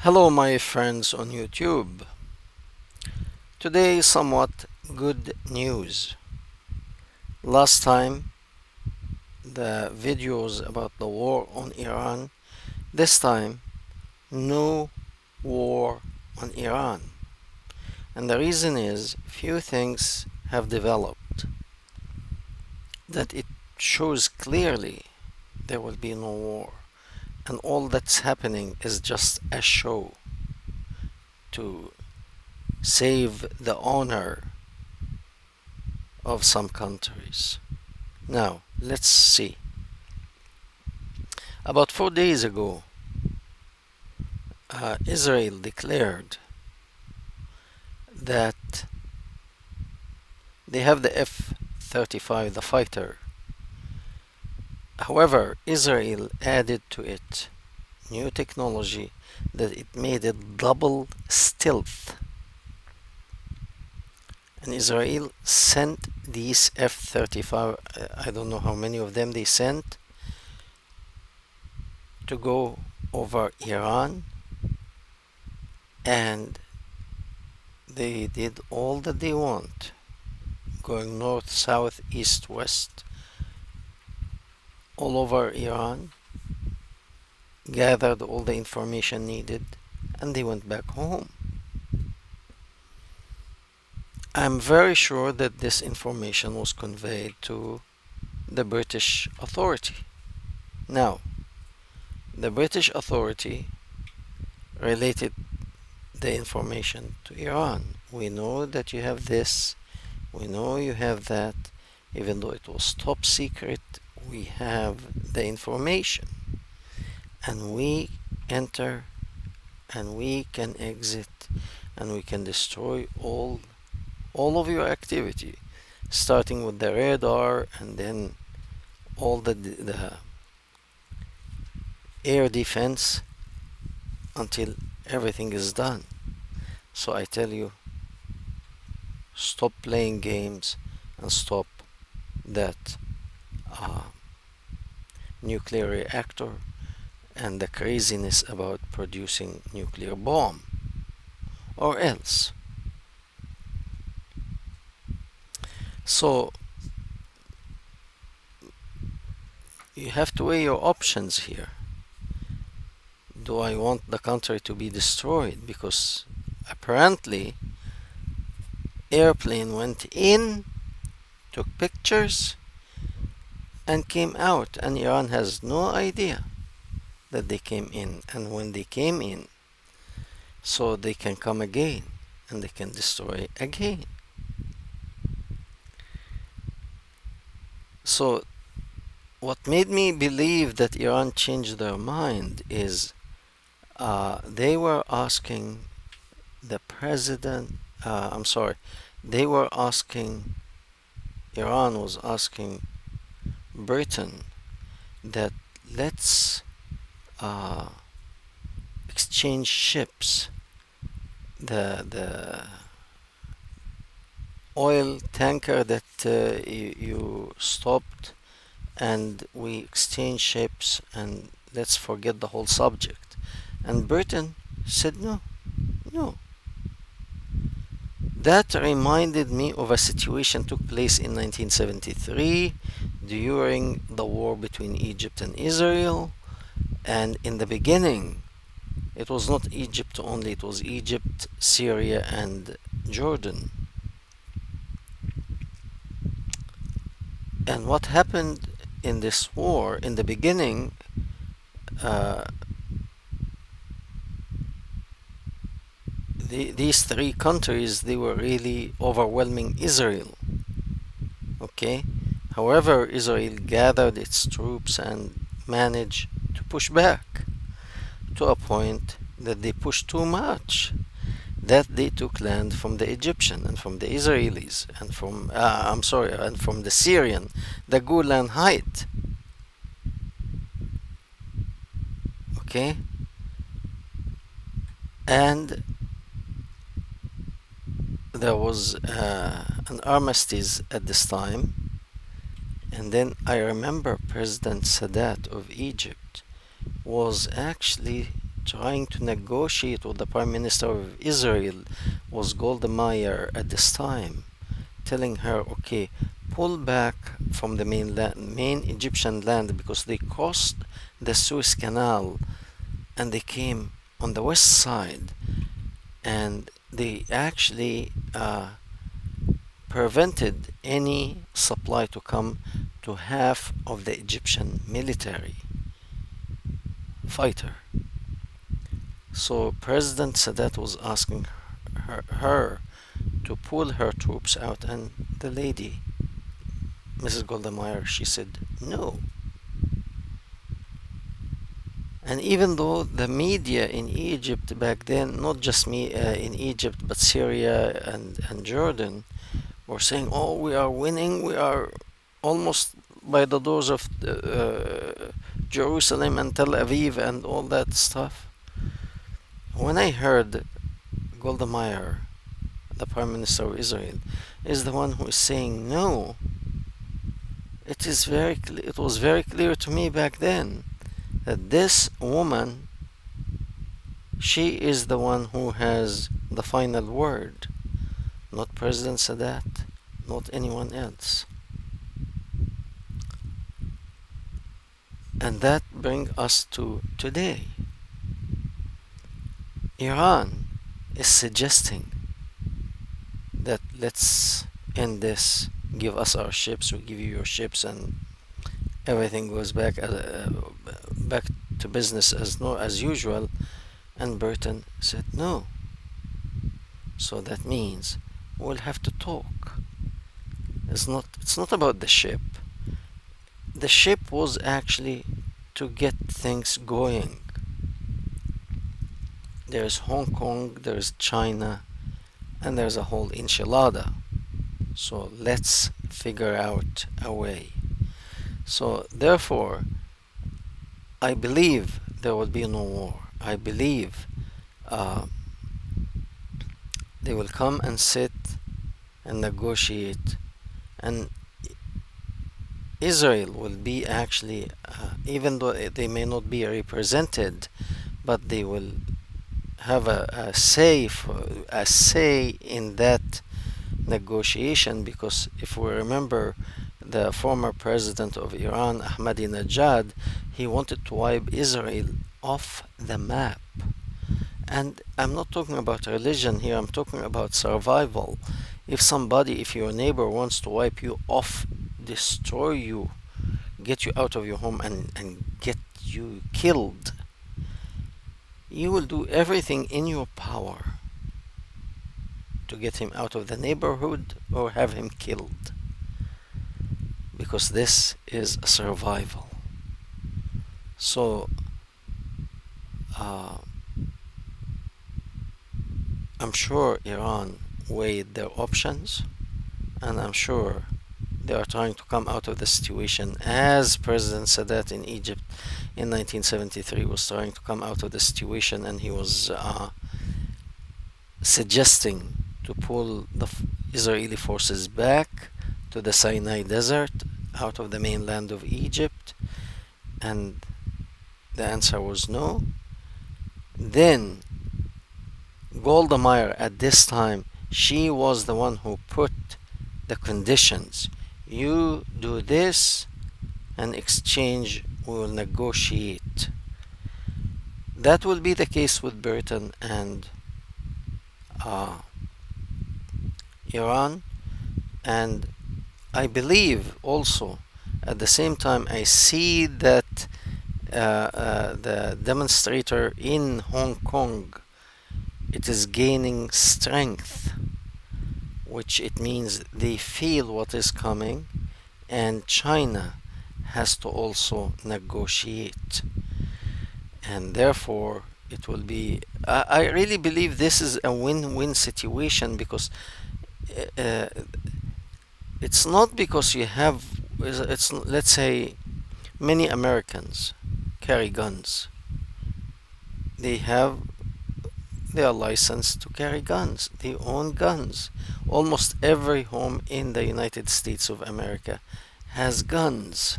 Hello my friends on YouTube. Today somewhat good news. Last time the videos about the war on Iran. This time no war on Iran. And the reason is few things have developed that it shows clearly there will be no war. And all that's happening is just a show to save the honor of some countries. Now, let's see. About 4 days ago, Israel declared that they have the F-35, the fighter. However, Israel added to it new technology that it made it double stealth. And Israel sent these F-35, I don't know how many of them they sent, to go over Iran, and they did all that they want, going north, south, east, west, all over Iran, gathered all the information needed, and they went back home. I'm very sure that this information was conveyed to the British authority. Now, the British authority related the information to Iran. We know that you have this, we know you have that, even though it was top secret, we have the information. And we enter, and we can exit, and we can destroy all of your activity, starting with the radar and then all the air defense until everything is done. So I tell you, stop playing games and stop that nuclear reactor and the craziness about producing nuclear bomb, or else. So you have to weigh your options here. Do I want the country to be destroyed? Because apparently airplane went in, took pictures, and came out, and Iran has no idea that they came in. And when they came in, so they can come again and they can destroy again. So what made me believe that Iran changed their mind is they were asking the president, they were asking, Iran was asking Britain that let's exchange ships. The oil tanker that you stopped, and we exchange ships, and let's forget the whole subject. And Britain said no. That reminded me of a situation took place in 1973 during the war between Egypt and Israel. And in the beginning, it was not Egypt only, it was Egypt, Syria, and Jordan. And what happened in this war, in the beginning, these three countries, they were really overwhelming Israel. Okay? However, Israel gathered its troops and managed to push back to a point that they pushed too much, that they took land from the Egyptian and from the Israelis and from and from the Syrian, the Golan Height. Okay? And there was an armistice at this time, and then I remember President Sadat of Egypt was actually trying to negotiate with the Prime Minister of Israel was Golda Meir at this time, telling her, okay, pull back from the main Egyptian land, because they crossed the Suez Canal and they came on the west side, and they actually prevented any supply to come to half of the Egyptian military fighter. So President Sadat was asking her to pull her troops out, and the lady, Mrs. Golda Meir, she said no. And even though the media in Egypt back then, not just me in Egypt, but Syria and Jordan, were saying, oh, we are winning, we are almost by the doors of Jerusalem and Tel Aviv and all that stuff. When I heard Golda Meir, the Prime Minister of Israel, is the one who is saying no, it was very clear to me back then that this woman, she is the one who has the final word, not President Sadat, not anyone else. And that brings us to today. Iran is suggesting that let's end this, give us our ships, we give you your ships, and everything goes back to business as usual. And Britain said no. So that means we'll have to talk. It's not about the ship. The ship was actually to get things going. There's Hong Kong, there's China, and there's a whole enchilada. So let's figure out a way. So therefore, I believe there will be no war. I believe they will come and sit and negotiate, and Israel will be actually, even though they may not be represented, but they will have a say in that negotiation, because if we remember the former president of Iran, Ahmadinejad, he wanted to wipe Israel off the map. And I'm not talking about religion here, I'm talking about survival. If your neighbor wants to wipe you off, destroy you, get you out of your home and get you killed, you will do everything in your power to get him out of the neighborhood or have him killed, because this is a survival. So I'm sure Iran weighed their options, and I'm sure they are trying to come out of the situation as President Sadat in Egypt in 1973 was trying to come out of the situation, and he was suggesting to pull the Israeli forces back to the Sinai Desert out of the mainland of Egypt, and the answer was no. Then Golda Meir, at this time, she was the one who put the conditions. You do this, and exchange, we will negotiate. That will be the case with Britain and Iran, and I believe also at the same time I see that the demonstrator in Hong Kong, it is gaining strength, which it means they feel what is coming, and China has to also negotiate, and therefore it will be, I really believe this is a win-win situation, because it's not because let's say many Americans carry guns. They are licensed to carry guns. They own guns. Almost every home in the United States of America has guns.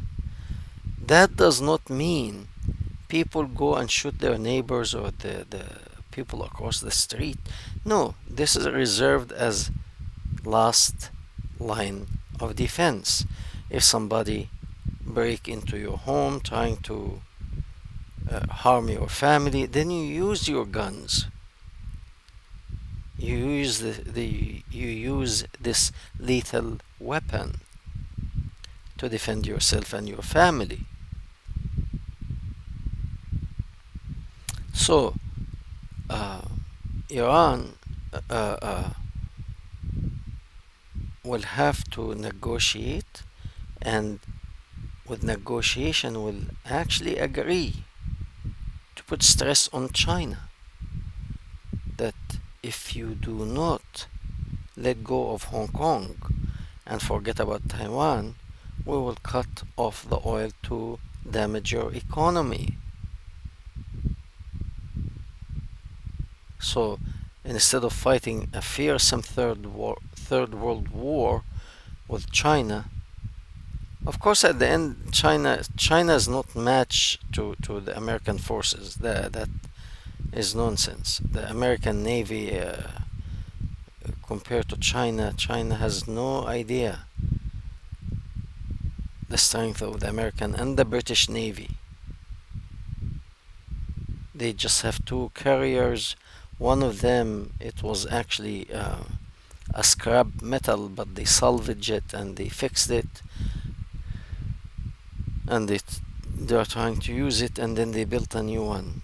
That does not mean people go and shoot their neighbors or the people across the street. No, this is reserved as last line of defense. If somebody break into your home trying to harm your family, then you use your guns. You use you use this lethal weapon to defend yourself and your family. So uh, Iran will have to negotiate, and with negotiation will actually agree to put stress on China that if you do not let go of Hong Kong and forget about Taiwan, we will cut off the oil to damage your economy. So instead of fighting a fearsome third world war with China, of course, at the end, China is not match to the American forces. That is nonsense. The American Navy, compared to China, China has no idea the strength of the American and the British Navy. They just have two carriers. One of them, it was actually a scrap metal, but they salvaged it and they fixed it, and they are trying to use it, and then they built a new one.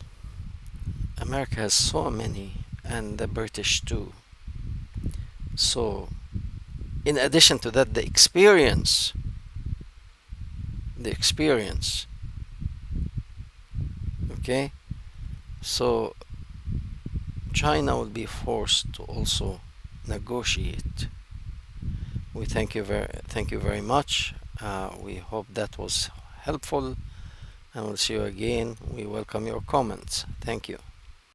America has so many, and the British too. So in addition to that, the experience, okay, so China will be forced to also negotiate. We thank you very much. We hope that was helpful, and we'll see you again. We welcome your comments. Thank you.